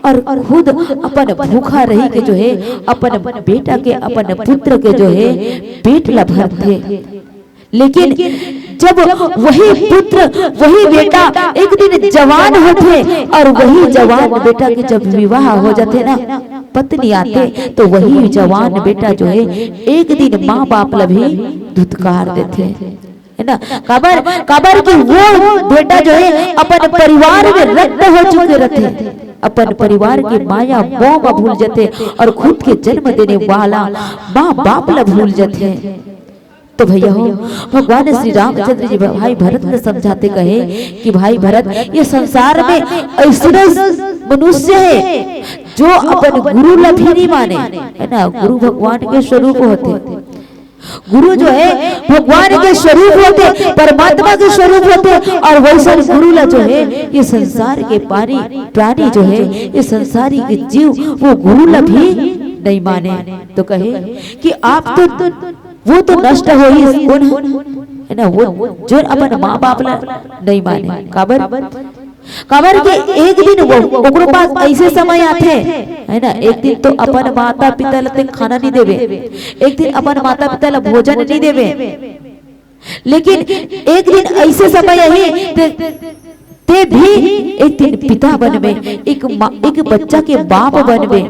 और खुद अपन भूखा रही के जो है अपन बेटा के, अपन पुत्र के जो है पेट ला भरते। लेकिन जब वही पुत्र, वही बेटा एक दिन जवान होते, और वही जवान बेटा के जब विवाह हो जाते ना, पत्नी आते, तो वही जवान बेटा जो है एक दिन माँ बाप ला भी धुतकार देते है ना। काबर कि वो बेटा जो है अपन परिवार में रक्त हो चुके रहते, अपन परिवार की माया मोह भूल जाते, और खुद के जन्म देने वाला माँ बाप ला भूल जाते। तो भैया हो भगवान श्री रामचंद्र जी भाई भरत ने समझाते कहे कि भाई भरत, ये संसार में ऐसा मनुष्य है जो अपन गुरु ला भी नहीं माने, है ना। गुरु भगवान के स्वरूप होते, गुरु जो है भगवान के स्वरूप होते, परमात्मा के स्वरूप होते। और वैसा गुरु ला जो है ये संसार के प्राणी जो है ये संसारी जीव वो गुरु ला भी नहीं माने। तो कहे कि आप तो वो तो नष्ट हो ही कौन है ना, वो जो अपन माँ बाप ला नहीं माने। काबर के एक दिन वो ओकरो पास ऐसे समय आते है ना, एक दिन तो अपन माता पिता ला खाना नहीं देवे, एक दिन अपन माता पिता ला भोजन नहीं देवे, लेकिन एक दिन ऐसे समय ही ते भी एक दिन पिता बनवे, एक बच्चा के बाप बनवे,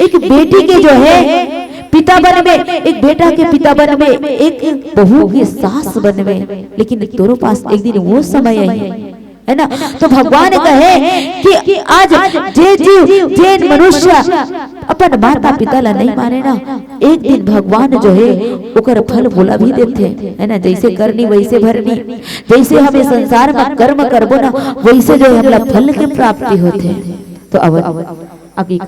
एक बेटी के जो है पिता बनवे, एक बेटा के पिता बनवे, एक बहू की सास बनवे। लेकिन तोरो पास एक दिन वो समय है ना। तो भगवान कहे कि आज जे जीव जे मनुष्य अपन माता पिता ला नहीं माने ना, एक दिन भगवान जो है ओकर फल बोला भी देते है ना। जैसे करनी वैसे भरनी, जैसे हमें संसार में कर्म करबो ना वैसे जो हमला फल के प्राप्ति होते हैं। तो अब आगे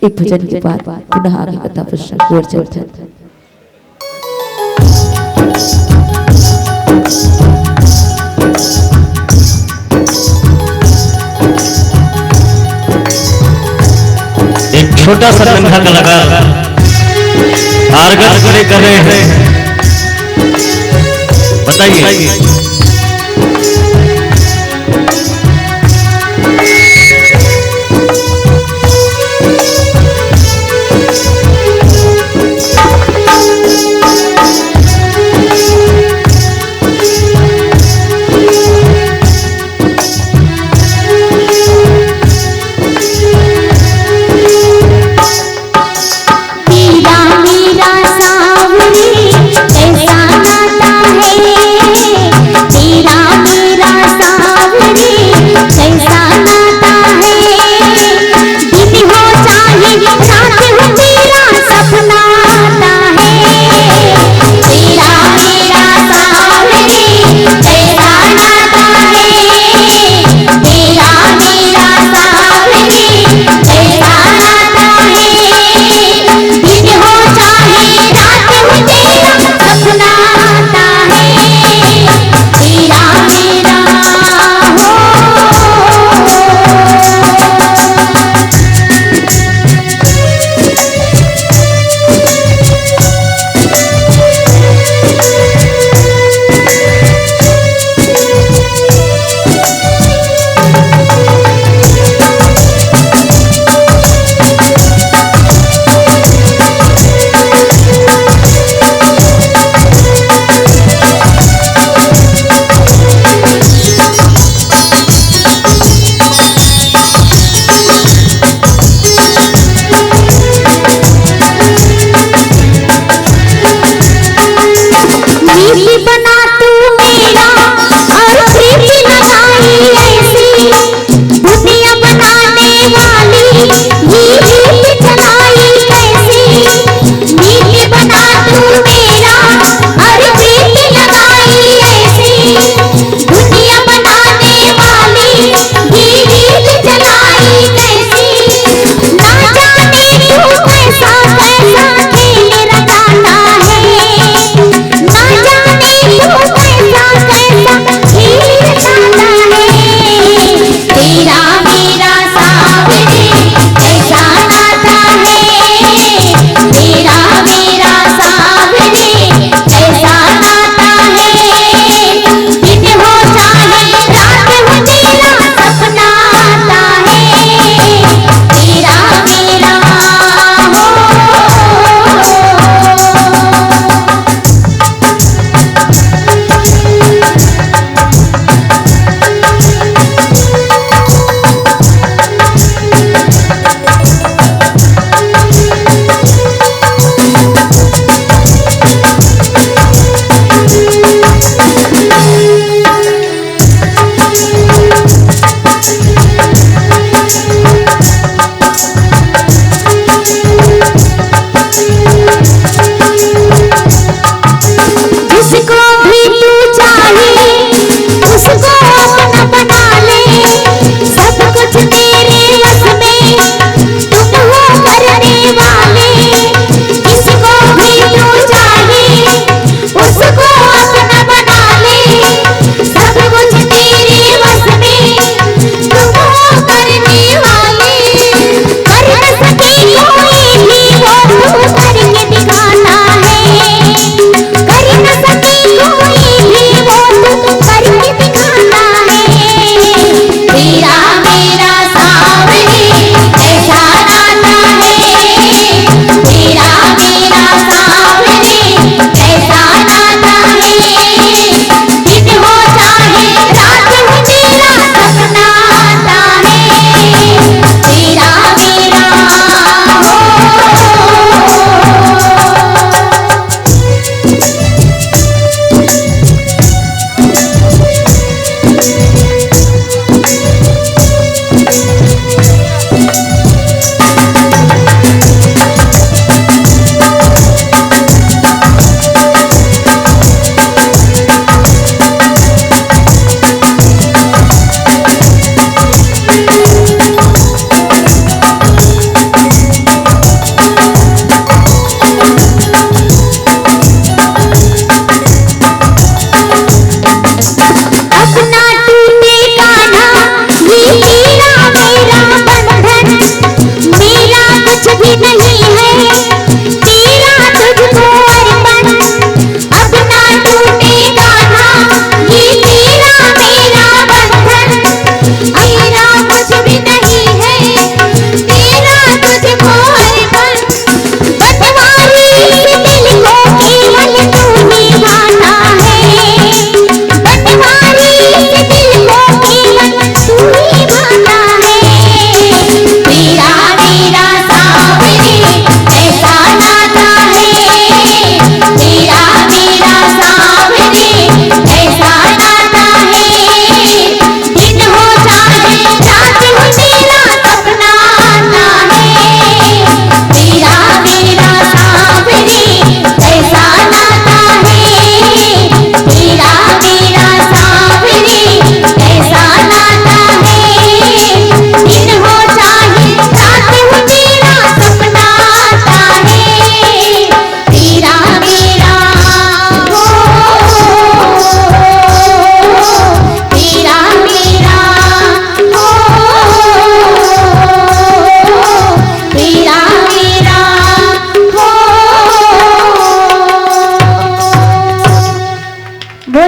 एक भजन के बाद पुनः आगे कथा प्रसंग और चर्चा। एक छोटा सा कंधा कलाकार आर्गन करे कर रहे हैं, बताइए। मेरा सावरी कैसा नाता है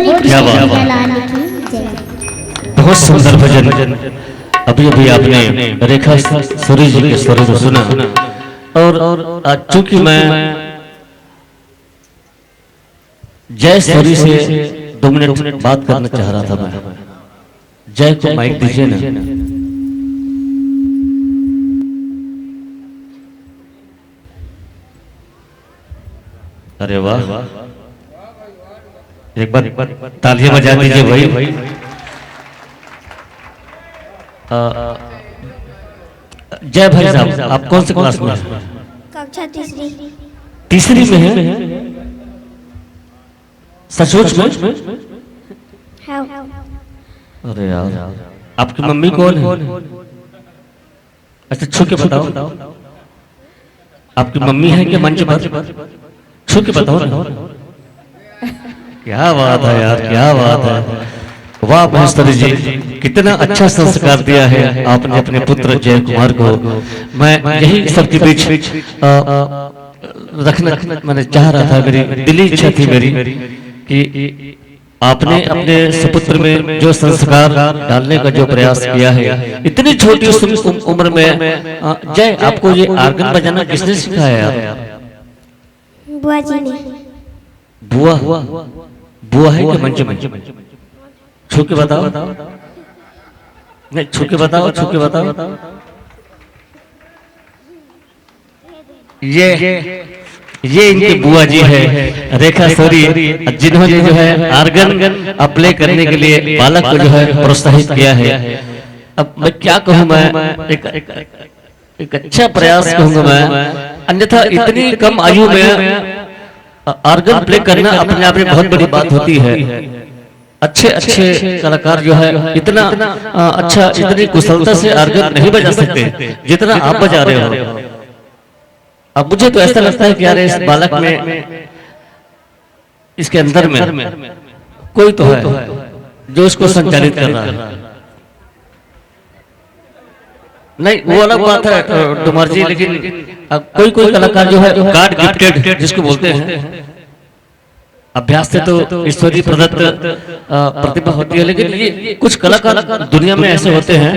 बोली क्या कृष्ण बात। कन्हैया लाल की जय। बहुत सुंदर भजन अभी अभी आपने रेखा सूरी जी के स्वर को सुना। और आज चूंकि मैं जय सूरी से 2 मिनट बात करना चाह रहा था, मैं जय को माइक दीजिए ना। अरे वाह, एक बार तालियां बजा दीजिए भाई। जय भाई साहब, आप कौन से क्लास में हैं? कक्षा तीसरी। तीसरी में है? सचमुच में? हाँ। अरे यार, आपकी मम्मी कौन है? अच्छा छू के बताओ, आपकी मम्मी है कि मंच पर? छू के बताओ ना। क्या बात है यार, क्या बात है। वाह महेश्वरी जी, कितना अच्छा संस्कार दिया है आपने अपने पुत्र जय कुमार को। मैं यही सबके बीच रखना मैंने चाह रहा था, मेरी दिली इच्छा थी मेरी कि आपने अपने सुपुत्र में जो संस्कार डालने का जो प्रयास किया है इतनी छोटी उम्र में। जय, आपको ये आर्गन बजाना किसने सिखाया यार? बुआ जी ने। बुआ? बुआ है कि मंच में? छू के बताओ, नहीं छू के बताओ, छू के बताओ। ये इनकी बुआ जी है रेखा सूरी, जिन्होंने जो है आर्गन प्ले करने के लिए बालक को जो है प्रोत्साहित किया है। अब मैं क्या कहूँ, मैं एक अच्छा प्रयास कहूँगा मैं, अन्यथा इतनी कम आयु में आर्गन प्ले करना अपने आप में बहुत बड़ी बात होती है। अच्छे कलाकार जो है इतना अच्छा, इतनी कुशलता से आर्गन नहीं बजा सकते जितना आप बजा रहे हो। अब मुझे तो ऐसा लगता है कि यार इस बालक में, इसके अंदर में कोई तो है जो इसको संचालित कर रहा है। नहीं वो अलग बात है डुमर जी, लेकिन कोई कलाकार जो है गॉड गिफ्टेड जिसको बोलते हैं, अभ्यास से तो ईश्वरीय प्रदत्त प्रतिभा होती है, लेकिन ये कुछ कलाकार दुनिया में ऐसे होते हैं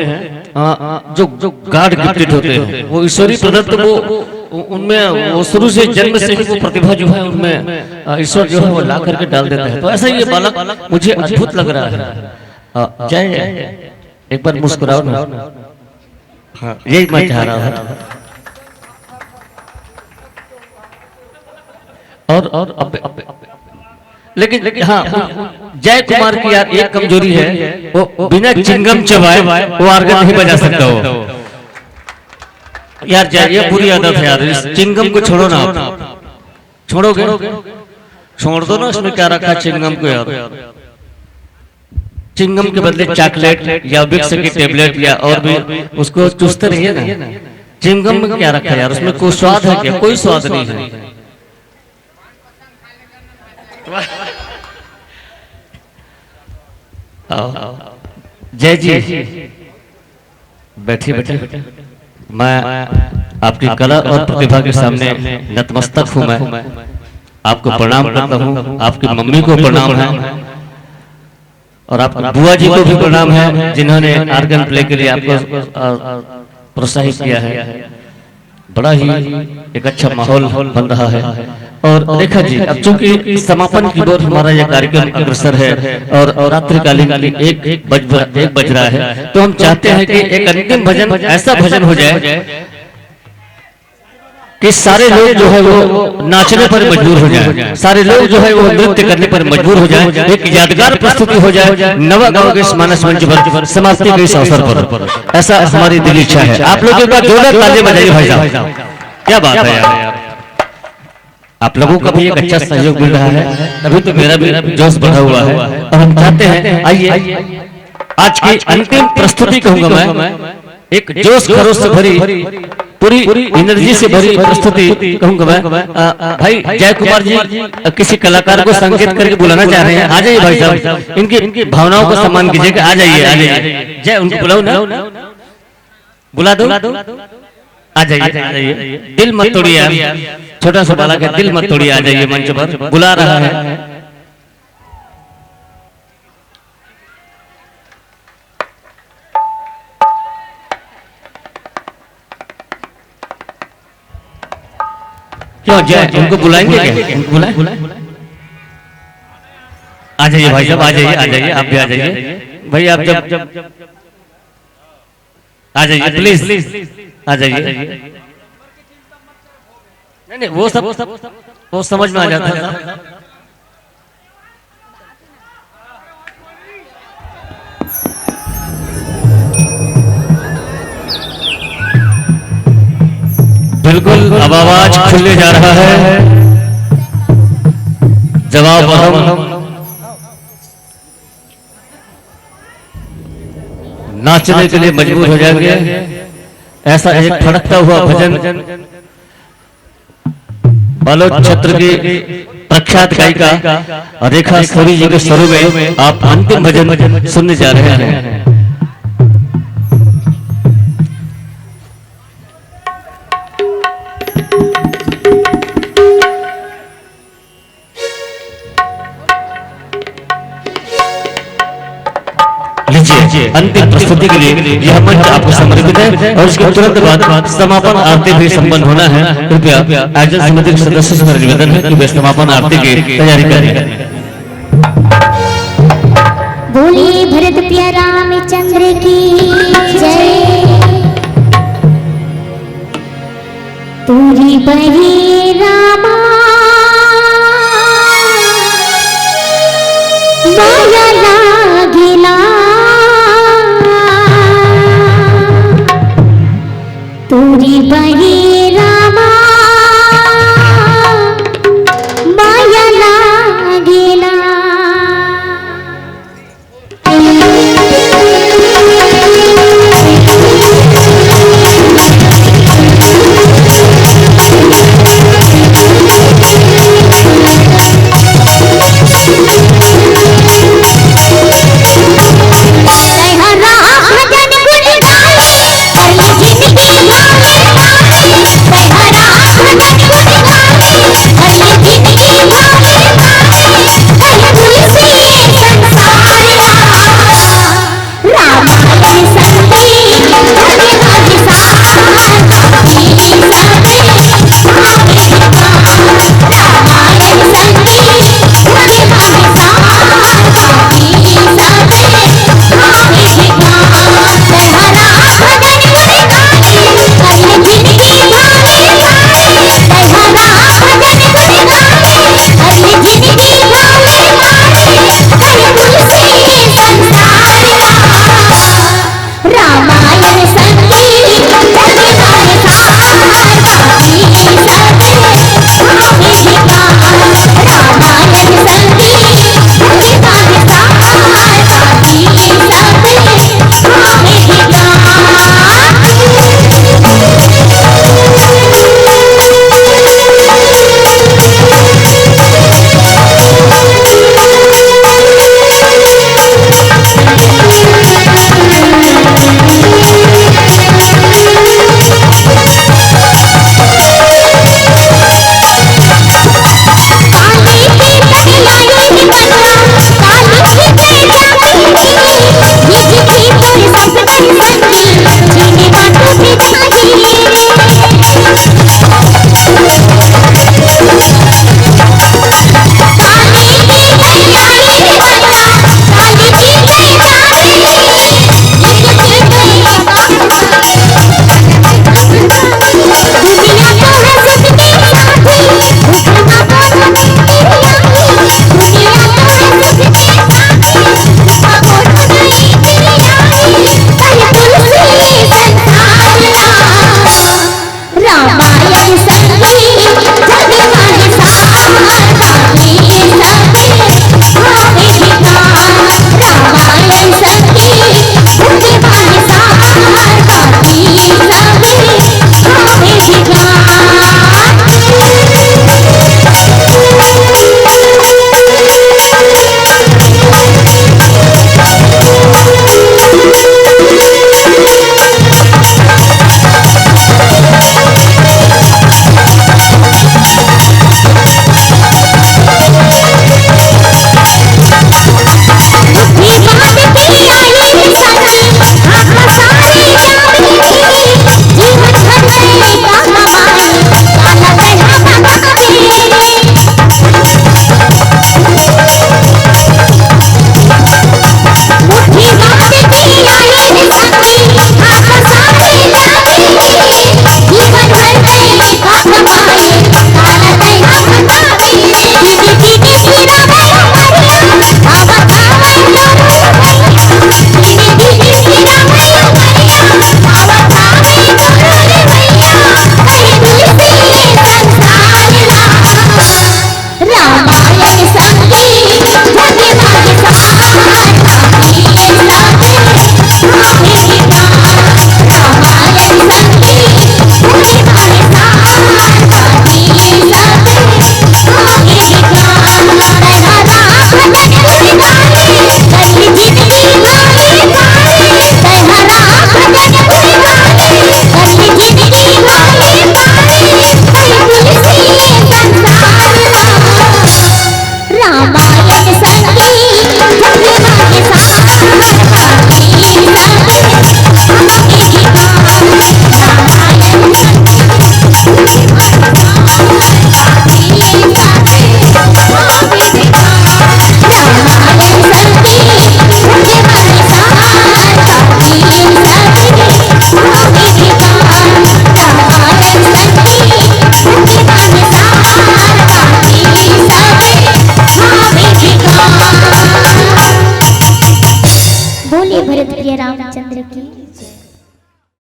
जो गॉड गिफ्टेड होते हैं। वो ईश्वरीय प्रदत्त, वो उनमें वो शुरू से जन्म से ही वो प्रतिभा जो है उनमें ईश्वर जो है वो ला करके डाल देता है। तो ऐसा ये बालक मुझे अद्भुत लग रहा है। जय, एक बार मुस्कुराओ ना। हाँ, यही मैं चाह रहा था। और अब लेकिन हाँ, जय कुमार की यार एक कमजोरी है, वो बिना चिंगम चबाए वो आर्गन नहीं बजा सकता हो यार। जय, ये बुरी आदत है यार, इस चिंगम को छोड़ो ना। आप छोड़ोगे? छोड़ दो ना, उसमें क्या रखा चिंगम को यार। चिंगम के बदले चॉकलेट या विक्स की टेबलेट या और भी उसको चूसते रहिए ना। चिंगम में क्या रखा यार, उसमें कोई स्वाद है क्या? कोई स्वाद नहीं है। जय जी, बैठिए बैठिए। मैं आपकी कला और प्रतिभा के सामने नतमस्तक हूं। मैं आपको प्रणाम करता हूं, आपकी मम्मी को प्रणाम है और आपकी बुआ जी को भी प्रणाम है, जिन्होंने आर्गन प्ले के लिए आपको प्रोत्साहित किया है। बड़ा ही एक अच्छा माहौल बन रहा है। और रेखा जी, अब चूंकि समापन की ओर हमारा यह कार्यक्रम अग्रसर है और रात्रिकालीन एक बज रहा है, तो हम चाहते हैं कि एक अंतिम भजन, ऐसा भजन हो जाए कि सारे लोग जो है वो नाचने पर मजबूर हो जाए, सारे लोग जो है वो नृत्य करने पर मजबूर हो जाए, एक यादगार प्रस्तुति हो जाए नवा गांव के मानस मंच पर समाप्ति के इस अवसर पर। ऐसा हमारी दिली इच्छा है। आप लोग एक बार जोरदार तालियां बजाइए भाई साहब। क्या बात है यार, आप लोगों का भी एक अच्छा सहयोग मिल रहा है, तभी तो मेरा भी जोश बढ़ा हुआ है। और हम चाहते हैं, आइए आज की अंतिम प्रस्तुति कहूंगा मैं, एक जोश खरोश से भरी, पूरी एनर्जी से भरी प्रस्तुति कहूंगा मैं। भाई जय कुमार जी किसी कलाकार को संकेत करके बुलाना चाह रहे हैं। आ जाइए भाई साहब, इनकी भावनाओं को सम्मान कीजिए। आ जाइए, आ जाइए। जय, उनको बुलाओ ना, बुला दो, आ जाइए। दिल मत तोड़िए, छोटा सा बालक है, दिल मत तोड़िए। आ जाइए मंच पर, बुला रहा है। पहुंच जाए, उनको बुलाएंगे क्या? उनको बुलाएं? आ जाइए भाई साहब, आ जाइए, आप भी आ जाइए भाई, आप जब आ जाइए प्लीज, आ जाइए। नहीं वो समझ में आ जाता है। बिल्कुल, अब आवाज खुलने जा रहा है। जवाब हम नाचने के लिए मजबूर हो जाएंगे। ऐसा एक फड़कता हुआ भजन बालोद क्षेत्र की प्रख्यात गायिका रेखा सोनी जी के स्वरों में आप अंतिम भजन सुनने जा रहे हैं। लीजिए, अंतिम प्रस्तुति के लिए यह मंच आपको समर्पित है और उसके तुरंत बाद समापन आरती भी संपन्न होना है। कृपया आयोजन समिति के सदस्यों से निवेदन है कि वे समापन आरती की तैयारी करें। बोलिए भरत प्रिय रामचंद्र की जय। तूरी बही रामा माया लागिला, तूरी बही